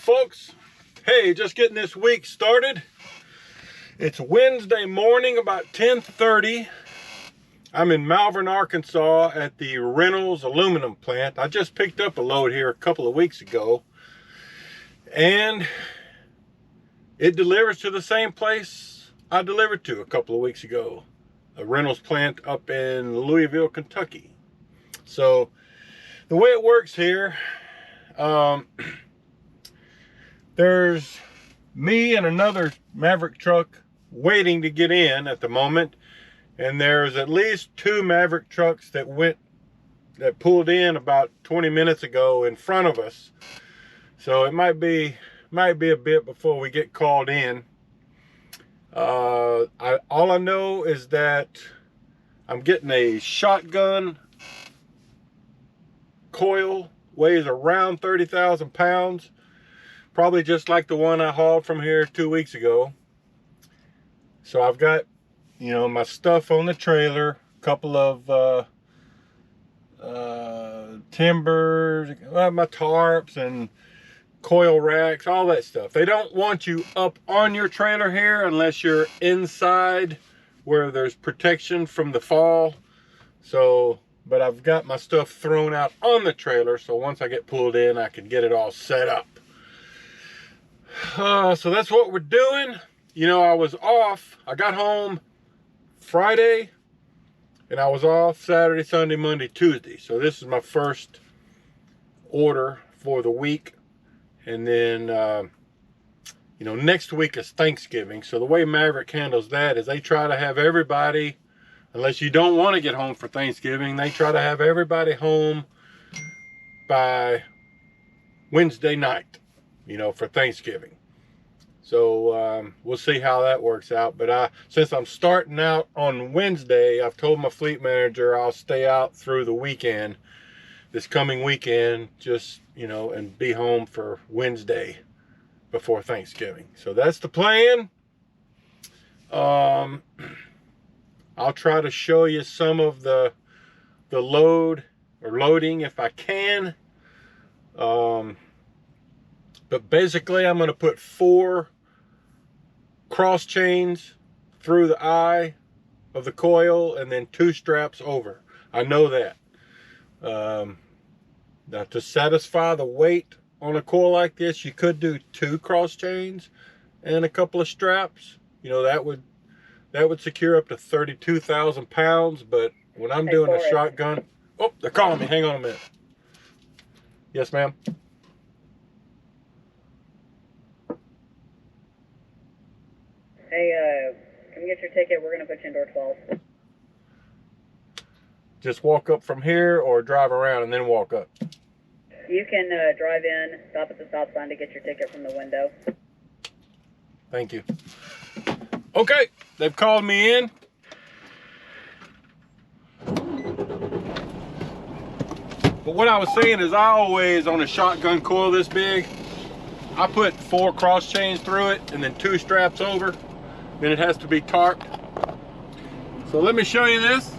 folks. Hey, just getting this week started. It's Wednesday morning, about 10:30. I'm in Malvern, Arkansas at the Reynolds aluminum plant. I just picked up a load here a couple of weeks ago, and it delivers to the same place I delivered to a couple of weeks ago, a Reynolds plant up in Louisville, Kentucky. So the way it works here, there's me and another Maverick truck waiting to get in at the moment, and there's at least two Maverick trucks that pulled in about 20 minutes ago in front of us. So it might be a bit before we get called in. All I know is that I'm getting a shotgun coil, weighs around 30,000 pounds. Probably just like the one I hauled from here 2 weeks ago. So I've got, my stuff on the trailer, a couple of timbers, my tarps and coil racks, all that stuff. They don't want you up on your trailer here unless you're inside where there's protection from the fall. So, but I've got my stuff thrown out on the trailer, so once I get pulled in, I can get it all set up. So that's what we're doing. I was off. I got home Friday, and I was off Saturday, Sunday, Monday, Tuesday. So this is my first order for the week. And then, next week is Thanksgiving. So the way Maverick handles that is they try to have everybody, unless you don't want to get home for Thanksgiving, they try to have everybody home by Wednesday night, for Thanksgiving. So we'll see how that works out. But since I'm starting out on Wednesday, I've told my fleet manager I'll stay out through the weekend, this coming weekend, just, and be home for Wednesday before Thanksgiving. So that's the plan. I'll try to show you some of the load or loading if I can. But basically I'm going to put 4 cross chains through the eye of the coil and then 2 straps over. I know that. Now to satisfy the weight on a coil like this, you could do 2 cross chains and a couple of straps. That would secure up to 32,000 pounds. But when I'm doing a shotgun, oh, they're calling me. Hang on a minute. Yes, ma'am. Hey, come get your ticket. We're going to put you in door 12. Just walk up from here or drive around and then walk up? You can drive in, stop at the stop sign to get your ticket from the window. Thank you. Okay, they've called me in. But what I was saying is I always, on a shotgun coil this big, I put 4 cross chains through it and then 2 straps over. Then it has to be tarped. So let me show you this.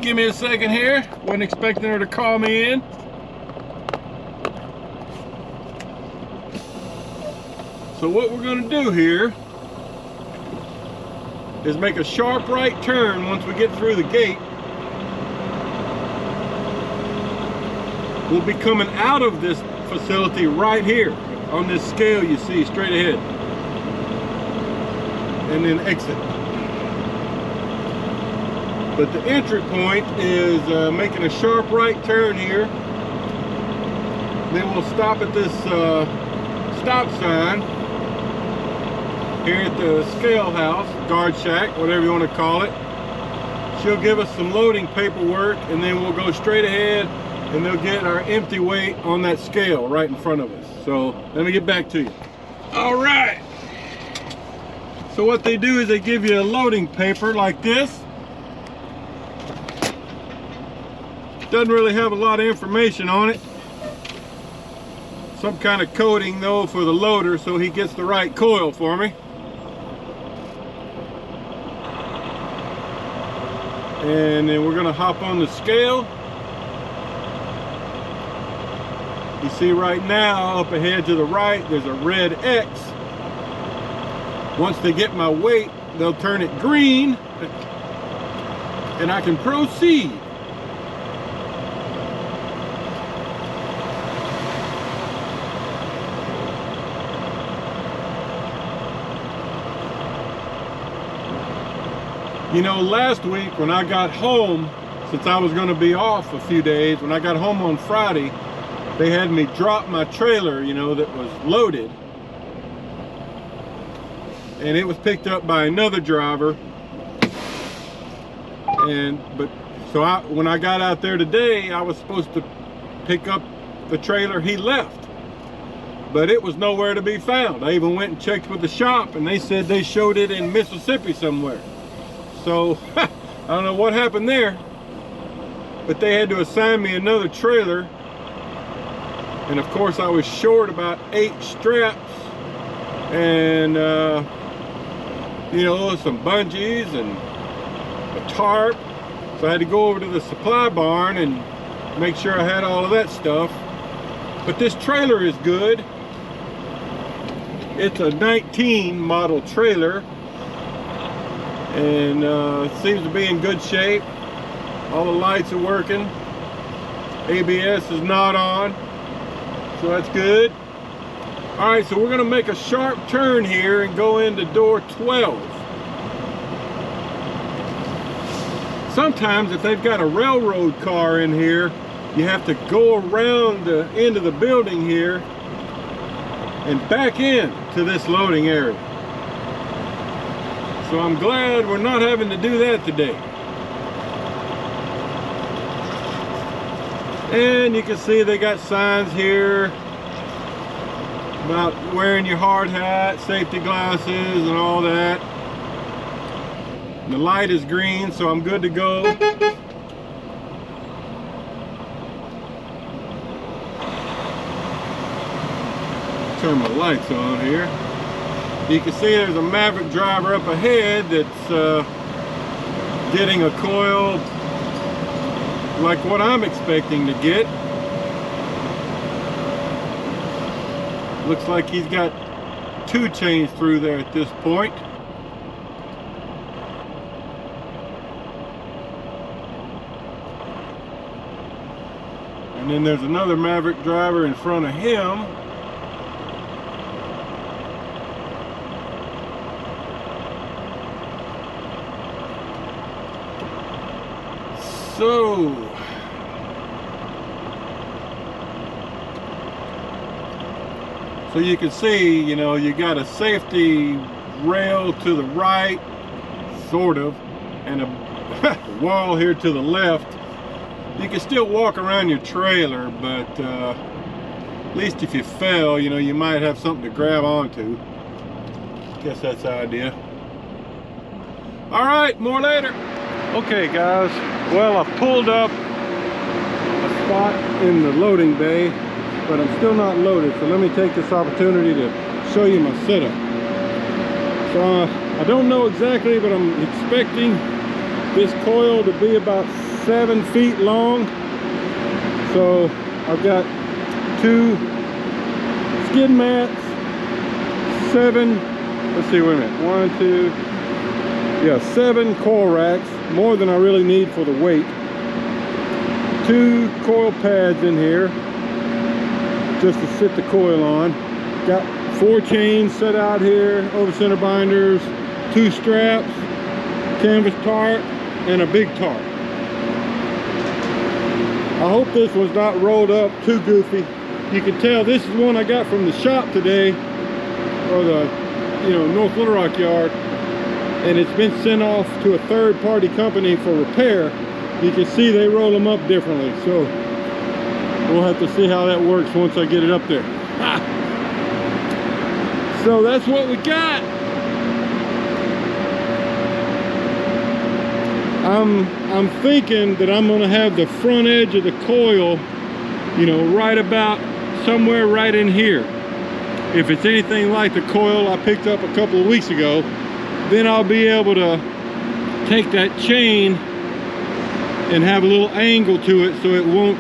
Give me a second here. Wasn't expecting her to call me in. So what we're going to do here is make a sharp right turn once we get through the gate. We'll be coming out of this facility right here on this scale you see straight ahead. And then exit. But the entry point is making a sharp right turn here. Then we'll stop at this stop sign here at the scale house, guard shack, whatever you want to call it. She'll give us some loading paperwork, and then we'll go straight ahead and they'll get our empty weight on that scale right in front of us. So let me get back to you. All right. So what they do is they give you a loading paper like this. Doesn't really have a lot of information on it. Some kind of coating though for the loader so he gets the right coil for me. And then we're going to hop on the scale. You see right now, up ahead to the right, there's a red X. Once they get my weight, they'll turn it green, and I can proceed. You know, last week when I got home, since I was going to be off a few days, when I got home on Friday, they had me drop my trailer, you know, that was loaded. And it was picked up by another driver. So when I got out there today, I was supposed to pick up the trailer. He left, but it was nowhere to be found. I even went and checked with the shop, and they said they showed it in Mississippi somewhere. So I don't know what happened there, but they had to assign me another trailer. And of course I was short about 8 straps and you know, some bungees and a tarp. So I had to go over to the supply barn and make sure I had all of that stuff. But this trailer is good. It's a 19 model trailer, and it seems to be in good shape. All the lights are working. ABS is not on, so that's good. All right, so we're gonna make a sharp turn here and go into door 12. Sometimes if they've got a railroad car in here, you have to go around the end of the building here and back in to this loading area. So I'm glad we're not having to do that today. And you can see they got signs here about wearing your hard hat, safety glasses, and all that. The light is green, so I'm good to go. Turn my lights on here. You can see there's a Maverick driver up ahead that's getting a coil like what I'm expecting to get. Looks like he's got 2 chains through there at this point. And then there's another Maverick driver in front of him. So you can see, you know, you got a safety rail to the right, sort of, and a wall here to the left. You can still walk around your trailer, but at least if you fell, you know, you might have something to grab onto. Guess that's the idea. All right, more later. Okay, guys. Well, I've pulled up a spot in the loading bay, but I'm still not loaded. So let me take this opportunity to show you my setup. So I don't know exactly, but I'm expecting this coil to be about 7 feet long. So I've got 2 skid mats, 7, let's see, wait a minute, 1, 2, yeah, 7 coil racks, more than I really need for the weight. 2 coil pads in here just to sit the coil on. Got 4 chains set out here, over center binders, 2 straps, canvas tarp, and a big tarp. I hope this was not rolled up too goofy. You can tell this is one I got from the shop today, or the, you know, North Little Rock yard, and it's been sent off to a third-party company for repair. You can see they roll them up differently, so we'll have to see how that works once I get it up there. So that's what we got. I'm thinking that I'm gonna have the front edge of the coil, you know, right about somewhere right in here. If it's anything like the coil I picked up a couple of weeks ago, then I'll be able to take that chain and have a little angle to it so it won't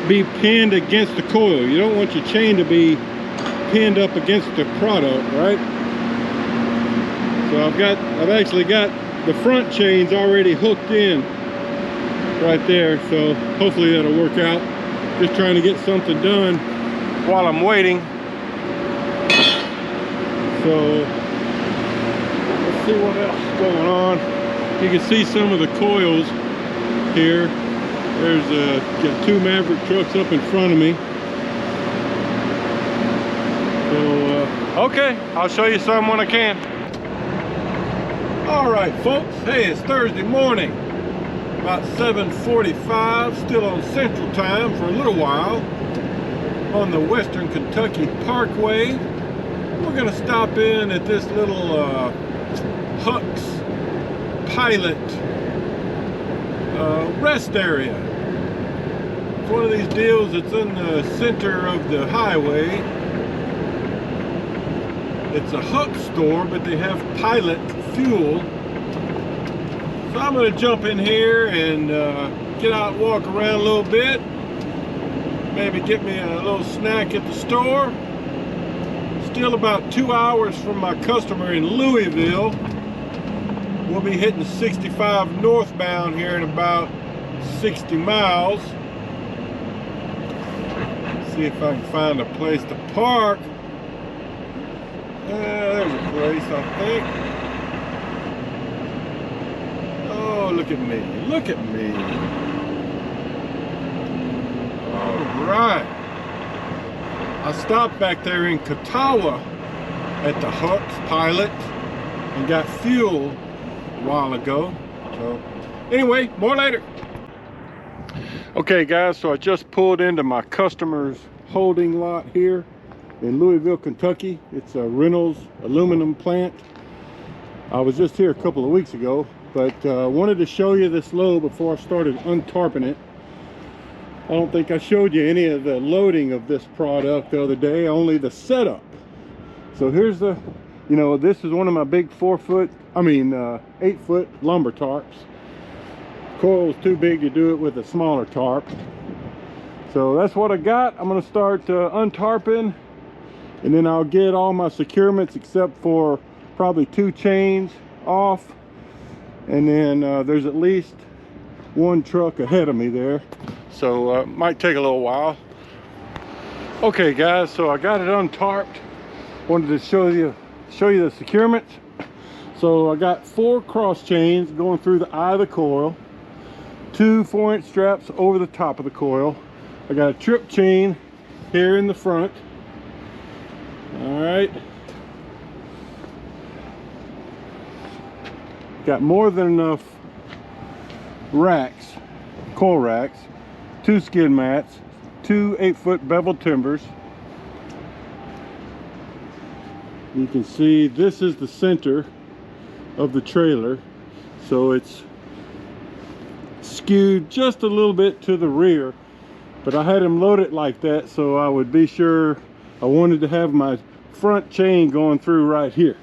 be pinned against the coil. You don't want your chain to be pinned up against the product, right? So I've actually got the front chains already hooked in right there, so hopefully that'll work out. Just trying to get something done while I'm waiting. So let's see what else is going on. You can see some of the coils here. There's got 2 Maverick trucks up in front of me. So okay, I'll show you some when I can. All right, folks. Hey, it's Thursday morning, about 7:45, still on Central Time for a little while, on the Western Kentucky Parkway. We're gonna stop in at this little Huck's Pilot rest area. It's one of these deals that's in the center of the highway. It's a Huck store, but they have Pilot fuel. So I'm gonna jump in here and get out and walk around a little bit. Maybe get me a little snack at the store. Still about 2 hours from my customer in Louisville. We'll be hitting 65 northbound here in about 60 miles. See if I can find a place to park. There's a place, I think. Oh, look at me. Look at me. All right. I stopped back there in Catawba at the Huck's Pilot and got fuel a while ago. So anyway, more later. Okay guys, so I just pulled into my customer's holding lot here in Louisville, Kentucky. It's a Reynolds aluminum plant. I was just here a couple of weeks ago, but wanted to show you this load before I started untarping it. I don't think I showed you any of the loading of this product the other day, only the setup. So here's the, you know, this is one of my big 8-foot lumber tarps. Coil is too big to do it with a smaller tarp. So that's what I got. I'm gonna start untarping, and then I'll get all my securements except for probably 2 chains off. And then there's at least 1 truck ahead of me there. So might take a little while. Okay guys, so I got it untarped. Wanted to show you the securements. So I got 4 cross chains going through the eye of the coil, 2 4-inch straps over the top of the coil. I got a trip chain here in the front. All right. Got more than enough racks, coil racks, 2 skid mats, 2 8-foot bevel timbers. You can see this is the center of the trailer, so it's skewed just a little bit to the rear, but I had him load it like that so I would be sure. I wanted to have my front chain going through right here,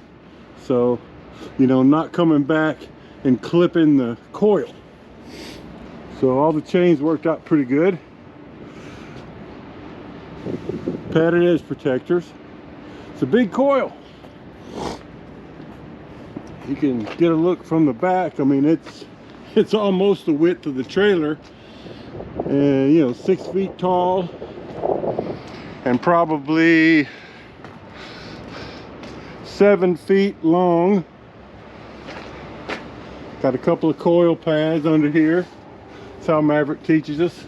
so you know, not coming back and clipping the coil. So all the chains worked out pretty good. Padded edge protectors. It's a big coil. You can get a look from the back. I mean, it's almost the width of the trailer, and you know, 6 feet tall and probably 7 feet long. Got a couple of coil pads under here. That's how Maverick teaches us.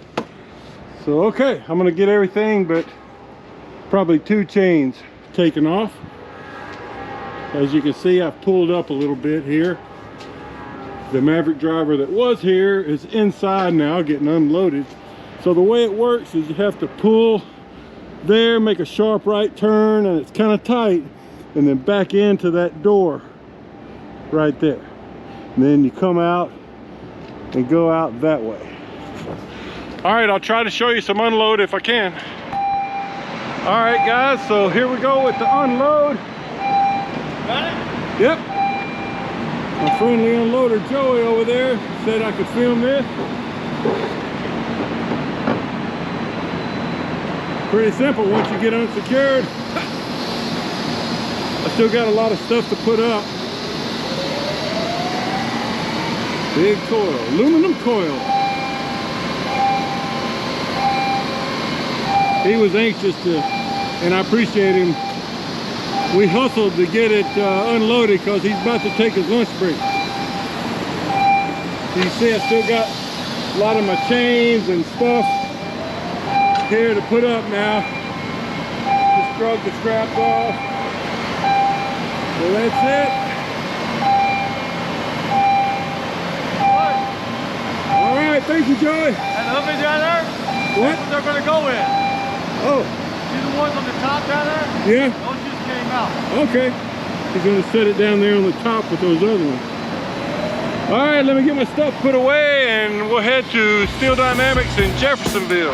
So okay, I'm gonna get everything but probably 2 chains taken off. As you can see, I've pulled up a little bit here. The Maverick driver that was here is inside now getting unloaded. So the way it works is you have to pull there, make a sharp right turn, and it's kind of tight, and then back into that door right there. And then you come out and go out that way. All right, I'll try to show you some unload if I can. All right guys, so here we go with the unload. Got it? Yep. My friendly unloader Joey over there said I could film this. Pretty simple once you get unsecured. I still got a lot of stuff to put up. Big coil, aluminum coil. He was anxious to, and I appreciate him. We hustled to get it unloaded because he's about to take his lunch break. You see I still got a lot of my chains and stuff here to put up now. Just drug the straps off. So that's it. All right, thank you, Joey. And the hook down there? What? That's what they're gonna go in. Oh. See the ones on the top down there? Yeah. Those just came out. Okay. He's gonna set it down there on the top with those other ones. All right, let me get my stuff put away and we'll head to Steel Dynamics in Jeffersonville.